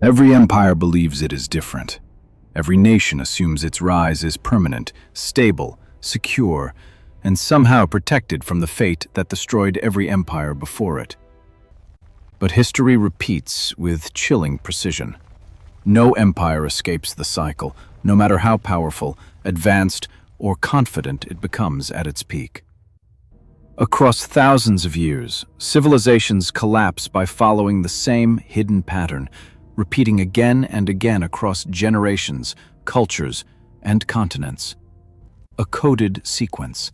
Every empire believes it is different. Every nation assumes its rise is permanent, stable, secure, and somehow protected from the fate that destroyed every empire before it. But history repeats with chilling precision. No empire escapes the cycle, no matter how powerful, advanced, or confident it becomes at its peak. Across thousands of years, civilizations collapse by following the same hidden pattern, repeating again and again across generations, cultures, and continents. A coded sequence,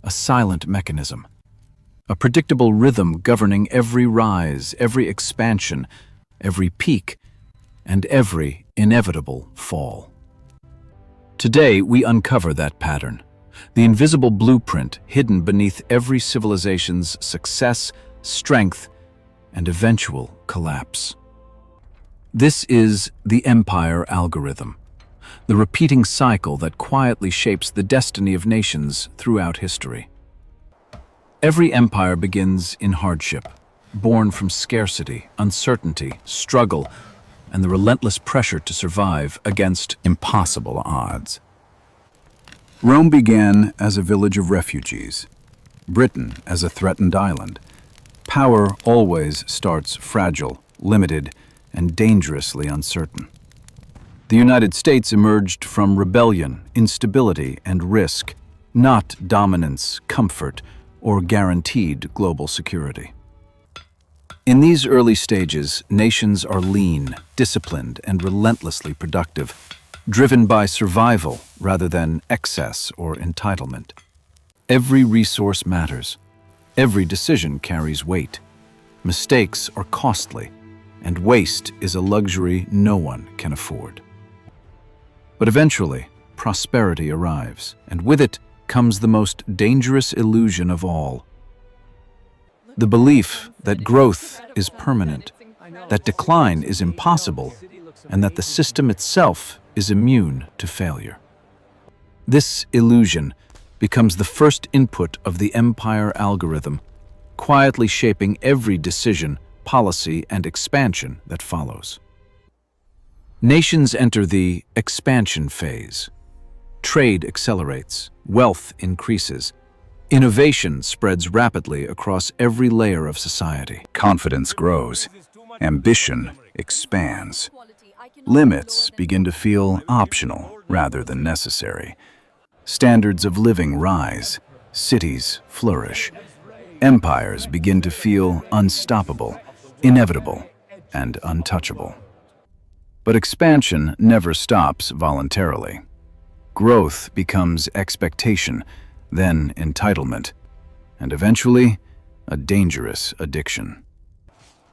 a silent mechanism, a predictable rhythm governing every rise, every expansion, every peak, and every inevitable fall. Today, we uncover that pattern, the invisible blueprint hidden beneath every civilization's success, strength, and eventual collapse. This is the empire algorithm, the repeating cycle that quietly shapes the destiny of nations throughout history. Every empire begins in hardship, born from scarcity, uncertainty, struggle, and the relentless pressure to survive against impossible odds. Rome began as a village of refugees, Britain as a threatened island. Power always starts fragile, limited, and dangerously uncertain. The United States emerged from rebellion, instability, and risk, not dominance, comfort, or guaranteed global security. In these early stages, nations are lean, disciplined, and relentlessly productive, driven by survival rather than excess or entitlement. Every resource matters. Every decision carries weight. Mistakes are costly, and waste is a luxury no one can afford. But eventually, prosperity arrives, and with it comes the most dangerous illusion of all: the belief that growth is permanent, that decline is impossible, and that the system itself is immune to failure. This illusion becomes the first input of the empire algorithm, quietly shaping every decision, policy, and expansion that follows. Nations enter the expansion phase. Trade accelerates, wealth increases, innovation spreads rapidly across every layer of society. Confidence grows, ambition expands. Limits begin to feel optional rather than necessary. Standards of living rise, cities flourish. Empires begin to feel unstoppable, inevitable, and untouchable. But expansion never stops voluntarily. Growth becomes expectation, then entitlement, and eventually, a dangerous addiction.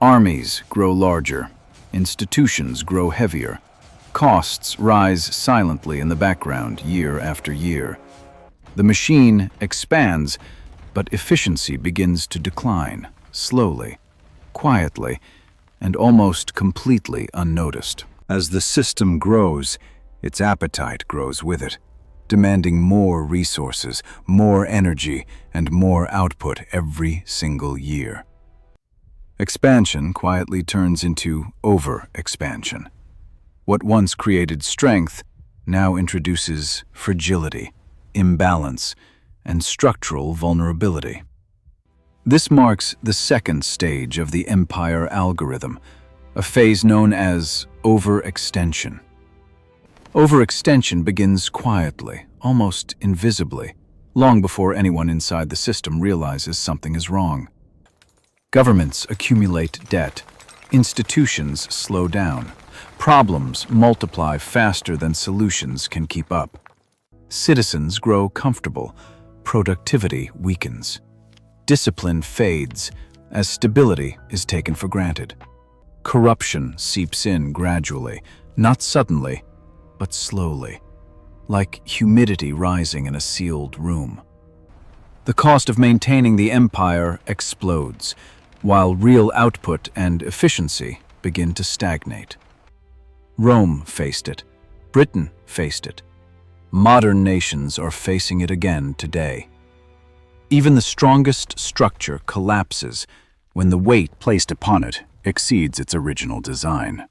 Armies grow larger, institutions grow heavier, costs rise silently in the background year after year. The machine expands, but efficiency begins to decline, slowly, quietly, and almost completely unnoticed. As the system grows, its appetite grows with it, demanding more resources, more energy, and more output every single year. Expansion quietly turns into overexpansion. What once created strength now introduces fragility, imbalance, and structural vulnerability. This marks the second stage of the empire algorithm, a phase known as overextension. Overextension begins quietly, almost invisibly, long before anyone inside the system realizes something is wrong. Governments accumulate debt, institutions slow down, problems multiply faster than solutions can keep up. Citizens grow comfortable, productivity weakens. Discipline fades as stability is taken for granted. Corruption seeps in gradually, not suddenly, but slowly, like humidity rising in a sealed room. The cost of maintaining the empire explodes, while real output and efficiency begin to stagnate. Rome faced it. Britain faced it. Modern nations are facing it again today. Even the strongest structure collapses when the weight placed upon it exceeds its original design.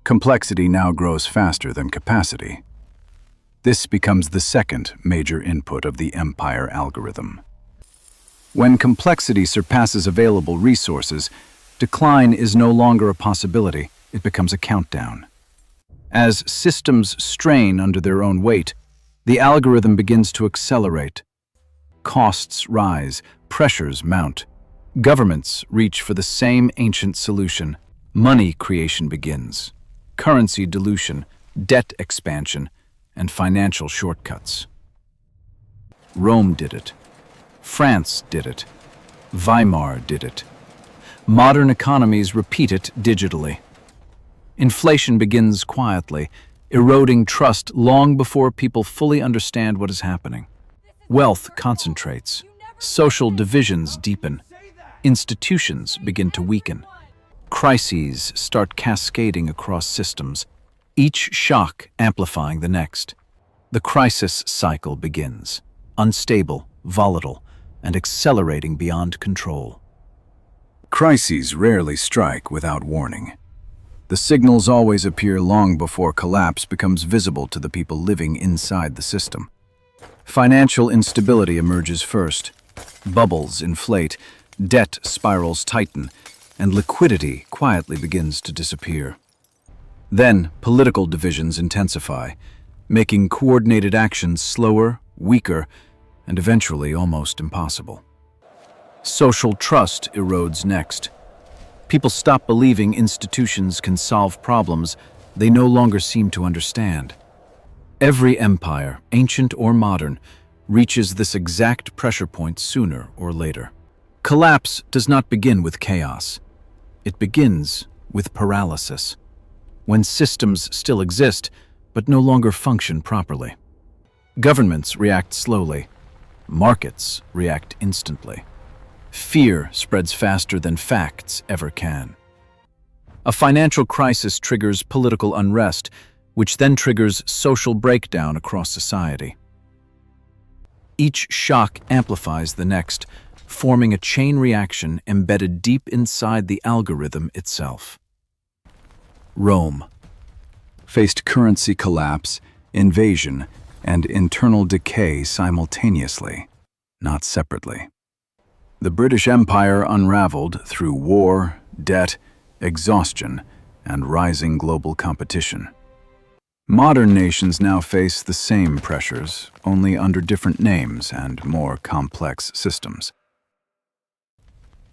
Complexity now grows faster than capacity. This becomes the second major input of the empire algorithm. When complexity surpasses available resources, decline is no longer a possibility, it becomes a countdown. As systems strain under their own weight, the algorithm begins to accelerate. Costs rise, pressures mount. Governments reach for the same ancient solution. Money creation begins. Currency dilution, debt expansion, and financial shortcuts. Rome did it. France did it. Weimar did it. Modern economies repeat it digitally. Inflation begins quietly, eroding trust long before people fully understand what is happening. Wealth concentrates. Social divisions deepen. Institutions begin to weaken. Crises start cascading across systems, each shock amplifying the next. The crisis cycle begins, unstable, volatile, and accelerating beyond control. Crises rarely strike without warning. The signals always appear long before collapse becomes visible to the people living inside the system. Financial instability emerges first. Bubbles inflate, debt spirals tighten, and liquidity quietly begins to disappear. Then, political divisions intensify, making coordinated actions slower, weaker, and eventually almost impossible. Social trust erodes next. People stop believing institutions can solve problems they no longer seem to understand. Every empire, ancient or modern, reaches this exact pressure point sooner or later. Collapse does not begin with chaos. It begins with paralysis, when systems still exist but no longer function properly. Governments react slowly. Markets react instantly. Fear spreads faster than facts ever can. A financial crisis triggers political unrest, which then triggers social breakdown across society. Each shock amplifies the next, forming a chain reaction embedded deep inside the algorithm itself. Rome faced currency collapse, invasion, and internal decay simultaneously, not separately. The British Empire unraveled through war, debt, exhaustion, and rising global competition. Modern nations now face the same pressures, only under different names and more complex systems.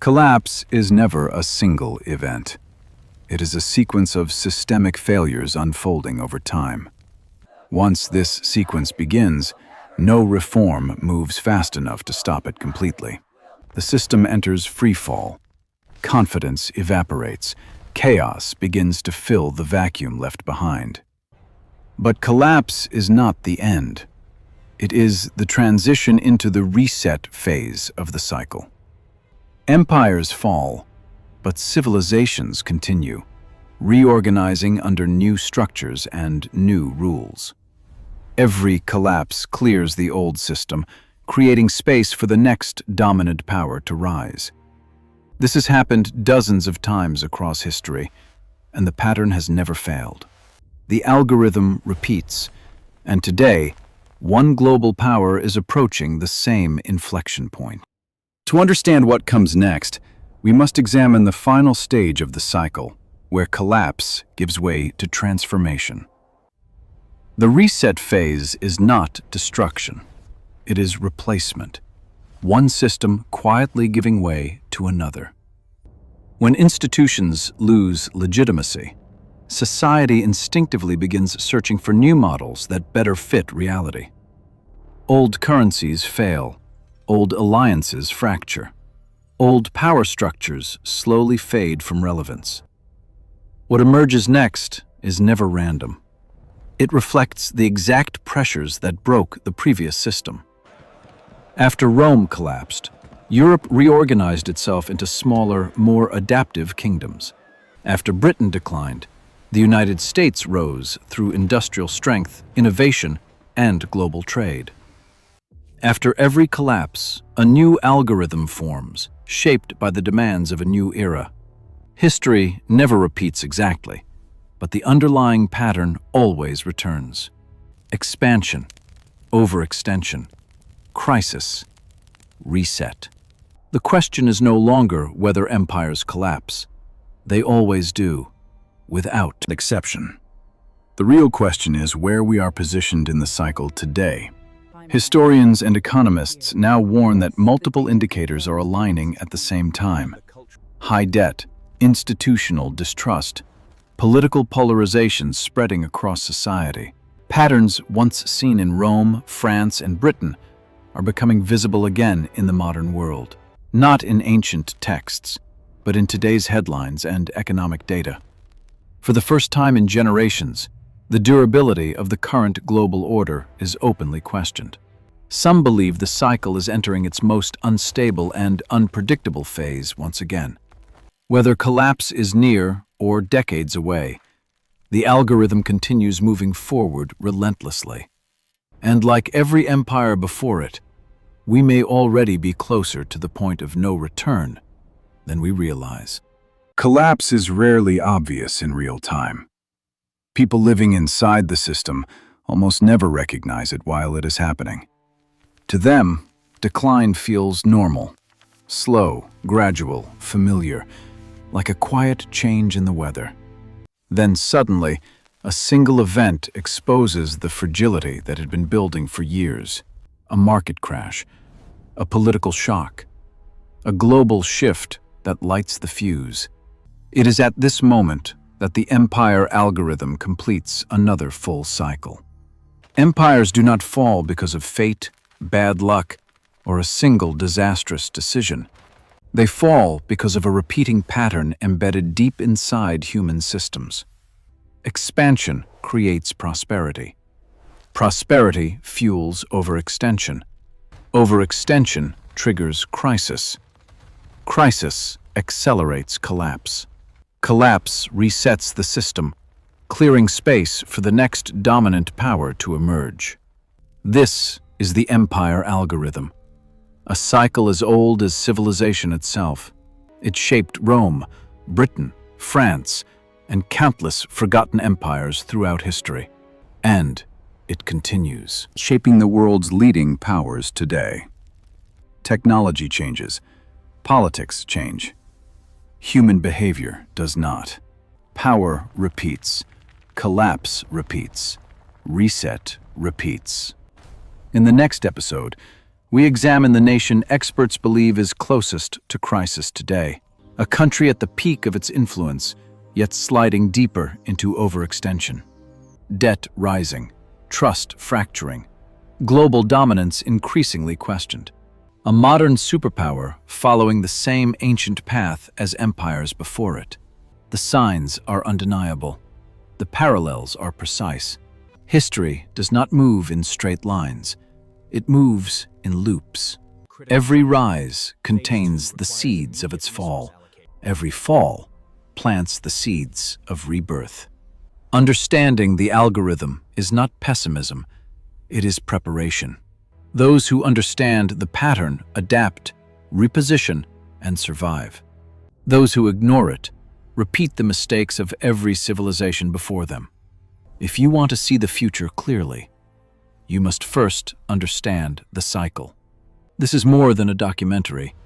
Collapse is never a single event. It is a sequence of systemic failures unfolding over time. Once this sequence begins, no reform moves fast enough to stop it completely. The system enters freefall. Confidence evaporates. Chaos begins to fill the vacuum left behind. But collapse is not the end. It is the transition into the reset phase of the cycle. Empires fall, but civilizations continue, reorganizing under new structures and new rules. Every collapse clears the old system, creating space for the next dominant power to rise. This has happened dozens of times across history, and the pattern has never failed. The algorithm repeats, and today, one global power is approaching the same inflection point. To understand what comes next, we must examine the final stage of the cycle, where collapse gives way to transformation. The reset phase is not destruction. It is replacement, one system quietly giving way to another. When institutions lose legitimacy, society instinctively begins searching for new models that better fit reality. Old currencies fail, old alliances fracture, old power structures slowly fade from relevance. What emerges next is never random. It reflects the exact pressures that broke the previous system. After Rome collapsed, Europe reorganized itself into smaller, more adaptive kingdoms. After Britain declined, the United States rose through industrial strength, innovation, and global trade. After every collapse, a new algorithm forms, shaped by the demands of a new era. History never repeats exactly. but the underlying pattern always returns. Expansion, overextension, crisis, reset. The question is no longer whether empires collapse. They always do, without Exception. The real question is where we are positioned in the cycle today. Historians and economists now warn that multiple indicators are aligning at the same time. High debt, institutional distrust, political polarization spreading across society. Patterns once seen in Rome, France, and Britain are becoming visible again in the modern world. Not in ancient texts, but in today's headlines and economic data. For the first time in generations, the durability of the current global order is openly questioned. Some believe the cycle is entering its most unstable and unpredictable phase once again. Whether collapse is near or decades away, the algorithm continues moving forward relentlessly. And like every empire before it, we may already be closer to the point of no return than we realize. Collapse is rarely obvious in real time. People living inside the system almost never recognize it while it is happening. To them, decline feels normal, slow, gradual, familiar, like a quiet change in the weather. Then suddenly, a single event exposes the fragility that had been building for years. A market crash, a political shock, a global shift that lights the fuse. It is at this moment that the empire algorithm completes another full cycle. Empires do not fall because of fate, bad luck, or a single disastrous decision. They fall because of a repeating pattern embedded deep inside human systems. Expansion creates prosperity. Prosperity fuels overextension. Overextension triggers crisis. Crisis accelerates collapse. Collapse resets the system, clearing space for the next dominant power to emerge. This is the empire algorithm, a cycle as old as civilization itself. It shaped Rome, Britain, France, and countless forgotten empires throughout history. And it continues, shaping the world's leading powers today. Technology changes, politics change. Human behavior does not. Power repeats, collapse repeats, reset repeats. In the next episode, we examine the nation experts believe is closest to crisis today, a country at the peak of its influence, yet sliding deeper into overextension. Debt rising, trust fracturing, global dominance increasingly questioned. A modern superpower following the same ancient path as empires before it. The signs are undeniable. The parallels are precise. History does not move in straight lines. It moves in loops. Every rise contains the seeds of its fall. Every fall plants the seeds of rebirth. Understanding the algorithm is not pessimism, it is preparation. Those who understand the pattern adapt, reposition, and survive. Those who ignore it repeat the mistakes of every civilization before them. If you want to see the future clearly, you must first understand the cycle. This is more than a documentary.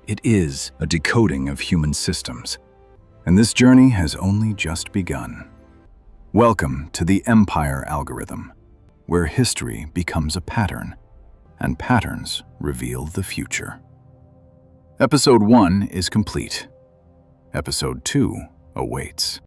It is A decoding of human systems. And this journey has only just begun. Welcome to the Empire Algorithm, where history becomes a pattern, and patterns reveal the future. Episode 1 is complete. Episode 2 awaits.